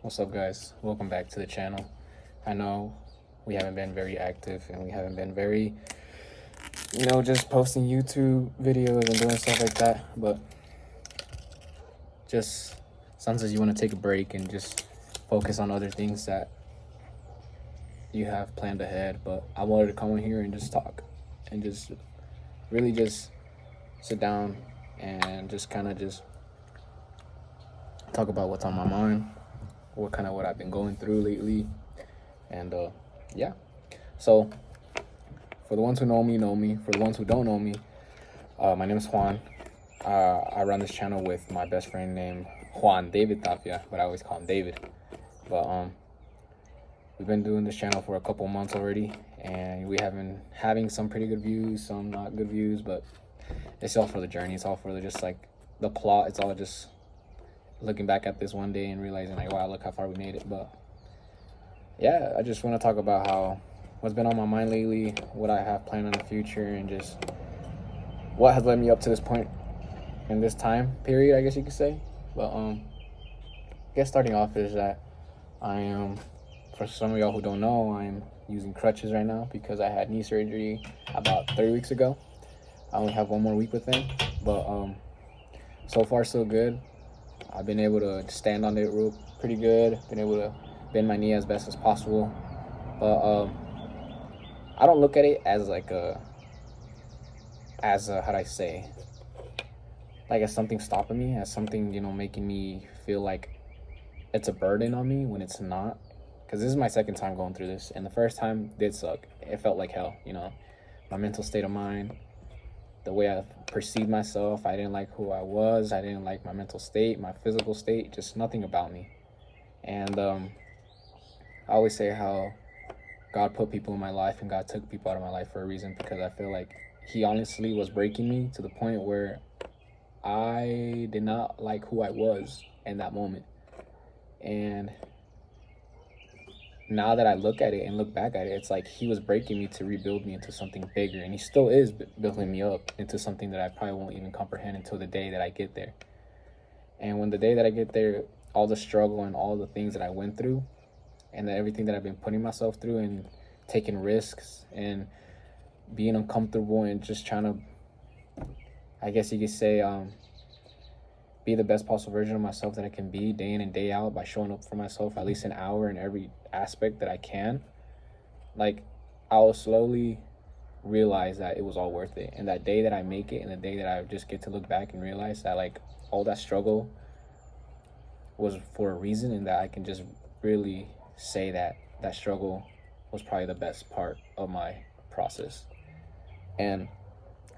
What's up, guys? Welcome back to the channel. I know we haven't been very active and we haven't been very, just posting YouTube videos and doing stuff like that, but just sometimes you want to take a break and just focus on other things that you have planned ahead. But I wanted to come in here and just talk and just really just sit down and just kind of just talk about what's on my mind, what I've been going through lately, and yeah. So for the ones who know me. For the ones who don't know me, my name is Juan. I run this channel with my best friend named Juan David Tapia, but I always call him David. But we've been doing this channel for a couple months already, and we have been having some pretty good views, some not good views, but it's all for the journey. It's all for just like the plot. It's all just looking back at this one day and realizing like, wow, look how far we made it. But yeah, I just want to talk about what's been on my mind lately, what I have planned in the future, and just what has led me up to this point in this time period, I guess you could say. But I guess starting off is that I am, for some of y'all who don't know, I'm using crutches right now because I had knee surgery about 3 weeks ago. I only have one more week with them, but so far so good. I've been able to stand on it pretty good. Been able to bend my knee as best as possible. But I don't look at it as like how do I say, like as something stopping me, as something, making me feel like it's a burden on me when it's not. Because this is my second time going through this, and the first time did suck. It felt like hell, my mental state of mind, the way I perceived myself. I didn't like who I was. I didn't like my mental state, my physical state, just nothing about me. And I always say how God put people in my life and God took people out of my life for a reason, because I feel like he honestly was breaking me to the point where I did not like who I was in that moment. And now that I look at it and look back at it, it's like he was breaking me to rebuild me into something bigger, and he still is building me up into something that I probably won't even comprehend until the day that I get there. And when the day that I get there, all the struggle and all the things that I went through, and everything that I've been putting myself through, and taking risks and being uncomfortable and just trying to, I guess you could say, be the best possible version of myself that I can be day in and day out by showing up for myself at least an hour in every aspect that I can. Like, I will slowly realize that it was all worth it. And that day that I make it, and the day that I just get to look back and realize that like all that struggle was for a reason, and that I can just really say that that struggle was probably the best part of my process. And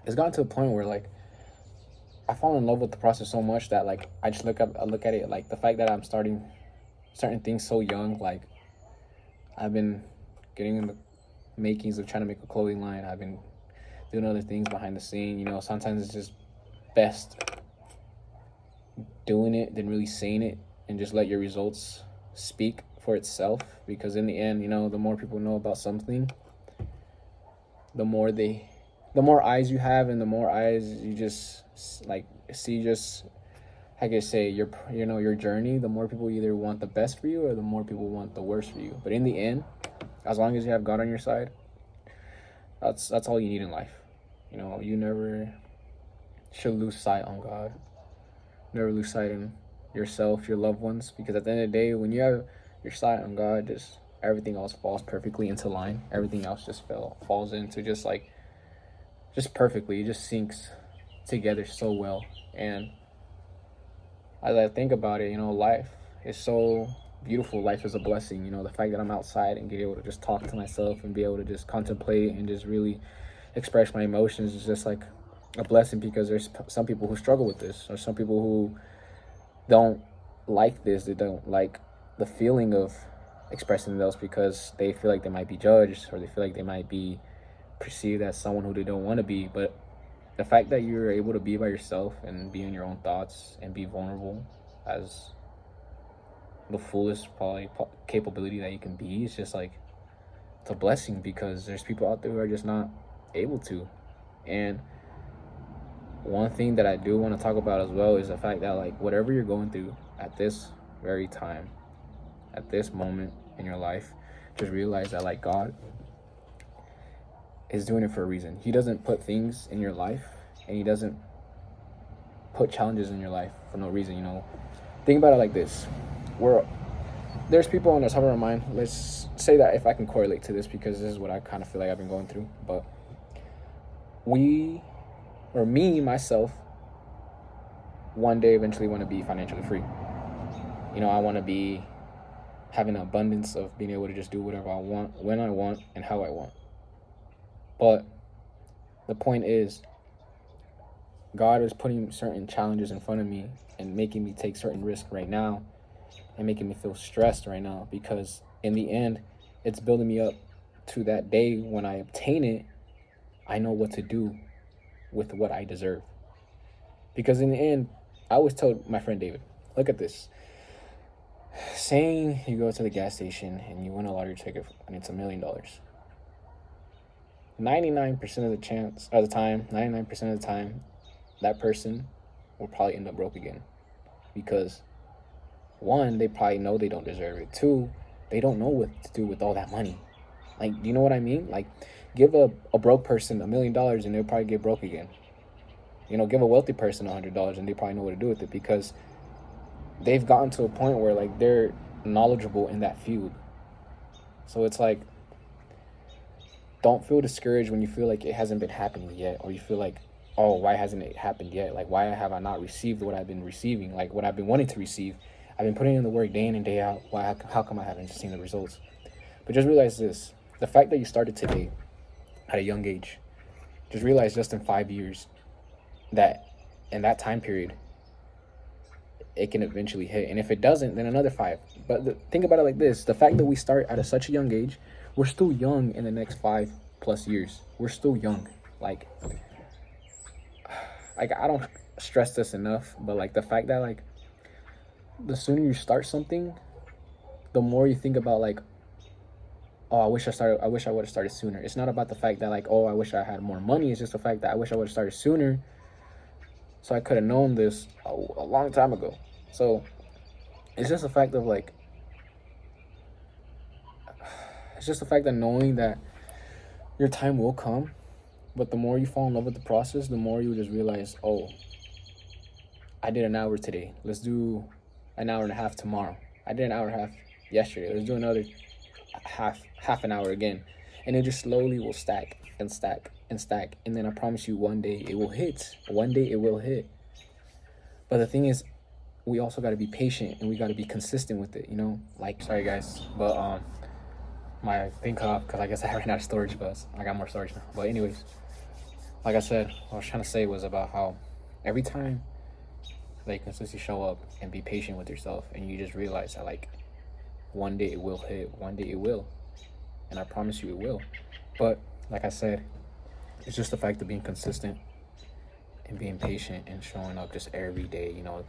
it's gotten to a point where like I fall in love with the process so much that like I just look at it like the fact that I'm starting certain things so young. Like, I've been getting in the makings of trying to make a clothing line. I've been doing other things behind the scene. Sometimes it's just best doing it than really saying it, and just let your results speak for itself. Because in the end, the more people know about something, the more eyes you have, and the more eyes you just like see, just I guess say your journey, the more people either want the best for you or the more people want the worst for you. But in the end, as long as you have God on your side, that's all you need in life. You never should lose sight on God. Never lose sight in yourself, your loved ones, because at the end of the day, when you have your sight on God, just everything else falls perfectly into line. Everything else just falls into just perfectly. It just sinks together so well. And as I think about it, life is so beautiful. Life is a blessing. The fact that I'm outside and get able to just talk to myself and be able to just contemplate and just really express my emotions is just like a blessing, because there's some people who struggle with this, or some people who don't like this. They don't like the feeling of expressing those because they feel like they might be judged, or they feel like they might be perceived as someone who they don't want to be. But the fact that you're able to be by yourself and be in your own thoughts and be vulnerable as the fullest probably capability that you can be, is just like, it's a blessing, because there's people out there who are just not able to. And one thing that I do want to talk about as well is the fact that like whatever you're going through at this very time, at this moment in your life, just realize that like God is doing it for a reason. He doesn't put things in your life, and he doesn't put challenges in your life for no reason, you know. Think about it like this. There's people on the top of our mind. Let's say that if I can correlate to this, because this is what I kind of feel like I've been going through. But myself, one day eventually want to be financially free. You know, I want to be having an abundance of being able to just do whatever I want, when I want, and how I want. But the point is, God is putting certain challenges in front of me and making me take certain risks right now and making me feel stressed right now, because in the end, it's building me up to that day when I obtain it. I know what to do with what I deserve. Because in the end, I always told my friend David, look at this. Saying you go to the gas station and you win a lottery ticket and it's $1 million. 99% of the time, that person will probably end up broke again. Because one, they probably know they don't deserve it. Two, they don't know what to do with all that money. Like, do you know what I mean? Like, give a broke person $1 million and they'll probably get broke again. You know, give a wealthy person $100 and they probably know what to do with it, because they've gotten to a point where like they're knowledgeable in that field. So it's like, don't feel discouraged when you feel like it hasn't been happening yet, or you feel like, oh, why hasn't it happened yet? Like, why have I not received what I've been receiving? Like, what I've been wanting to receive. I've been putting in the work day in and day out. How come I haven't seen the results? But just realize this. The fact that you started today at a young age, just realize just in 5 years that in that time period, it can eventually hit. And if it doesn't, then another 5. But think about it like this. The fact that we start at such a young age, we're still young in the next 5+ years. We're still young. Like I don't stress this enough, but like the fact that like the sooner you start something, the more you think about like, oh, I wish I would have started sooner. It's not about the fact that like, oh, I wish I had more money. It's just the fact that I wish I would have started sooner, so I could have known this a long time ago. So it's just the fact of like, it's just the fact that knowing that your time will come, but the more you fall in love with the process, the more you just realize, oh, I did an hour today. Let's do an hour and a half tomorrow. I did an hour and a half yesterday. Let's do another half an hour again. And it just slowly will stack and stack and stack. And then I promise you, one day it will hit. One day it will hit. But the thing is, we also got to be patient and we got to be consistent with it, you know? Like, sorry guys, but my thing cut off because I guess I ran out of storage, but I got more storage now. But anyways, like I said, what I was trying to say was about how every time that you consistently show up and be patient with yourself, and you just realize that like one day it will hit, one day it will, and I promise you it will. But like I said, it's just the fact of being consistent and being patient and showing up just every day. You know,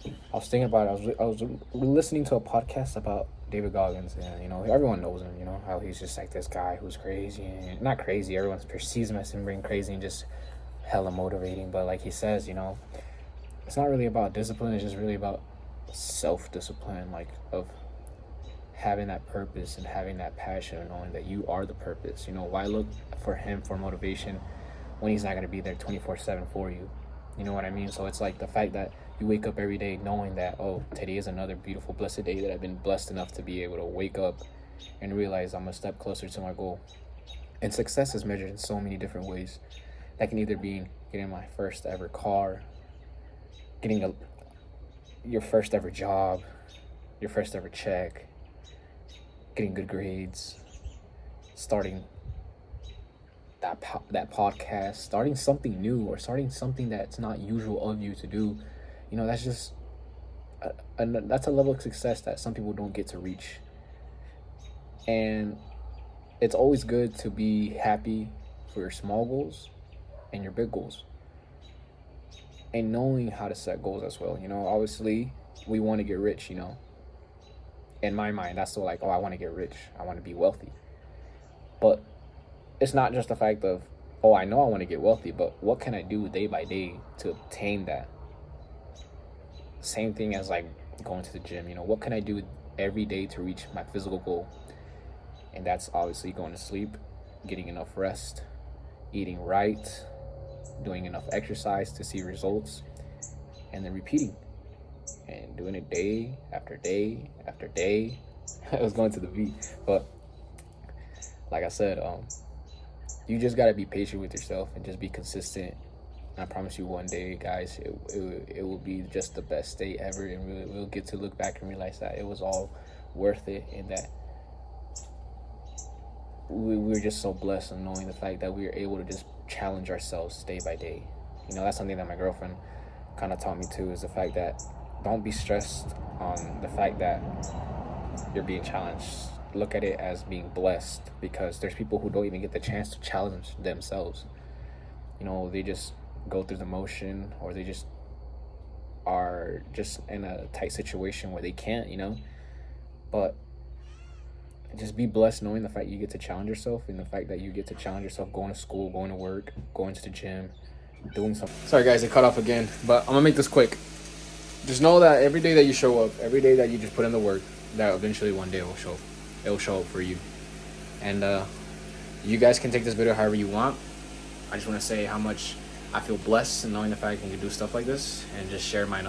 I was thinking about it. I was listening to a podcast about David Goggins, and you know, everyone knows him. You know how he's just like this guy who's crazy, and not crazy. Everyone perceives him as him being crazy and just hella motivating. But like he says, you know, it's not really about discipline. It's just really about self-discipline, like of having that purpose and having that passion and knowing that you are the purpose. You know, why look for him for motivation when he's not going to be there 24/7 for you? You know what I mean? So it's like the fact that you wake up every day knowing that, oh, today is another beautiful, blessed day that I've been blessed enough to be able to wake up and realize I'm a step closer to my goal. And success is measured in so many different ways. That can either be getting my first ever car, getting your first ever job, your first ever check, getting good grades, starting that podcast, starting something new, or starting something that's not usual of you to do. You know, that's just that's a level of success that some people don't get to reach. And it's always good to be happy for your small goals and your big goals, and knowing how to set goals as well. You know, obviously we want to get rich, you know. In my mind, that's so like, oh, I want to get rich, I want to be wealthy. But it's not just the fact of, oh, I know I want to get wealthy, but what can I do day by day to obtain that? Same thing as like going to the gym. You know, what can I do every day to reach my physical goal. And that's obviously going to sleep, getting enough rest, eating right, doing enough exercise to see results, and then repeating and doing it day after day after day. I was going to the beat, but like I said, you just got to be patient with yourself and just be consistent. I promise you, one day, guys, it will be just the best day ever, and we'll get to look back and realize that it was all worth it, and that we were just so blessed in knowing the fact that we were able to just challenge ourselves day by day. You know, that's something that my girlfriend kind of taught me too, is the fact that don't be stressed on the fact that you're being challenged. Look at it as being blessed, because there's people who don't even get the chance to challenge themselves. You know, they just go through the motion, or they just are just in a tight situation where they can't, you know. But just be blessed knowing the fact you get to challenge yourself, and the fact that you get to challenge yourself going to school, going to work, going to the gym, doing something. Sorry guys, it cut off again, but I'm gonna make this quick. Just know that every day that you show up, every day that you just put in the work, that eventually one day it will show up. It will show up for you. And you guys can take this video however you want. I just want to say how much I feel blessed in knowing the fact I can do stuff like this and just share my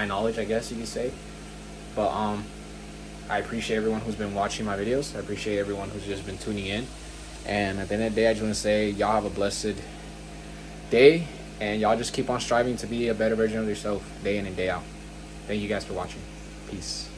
knowledge, I guess you could say. But I appreciate everyone who's been watching my videos. I appreciate everyone who's just been tuning in. And at the end of the day, I just want to say y'all have a blessed day, and y'all just keep on striving to be a better version of yourself day in and day out. Thank you guys for watching. Peace.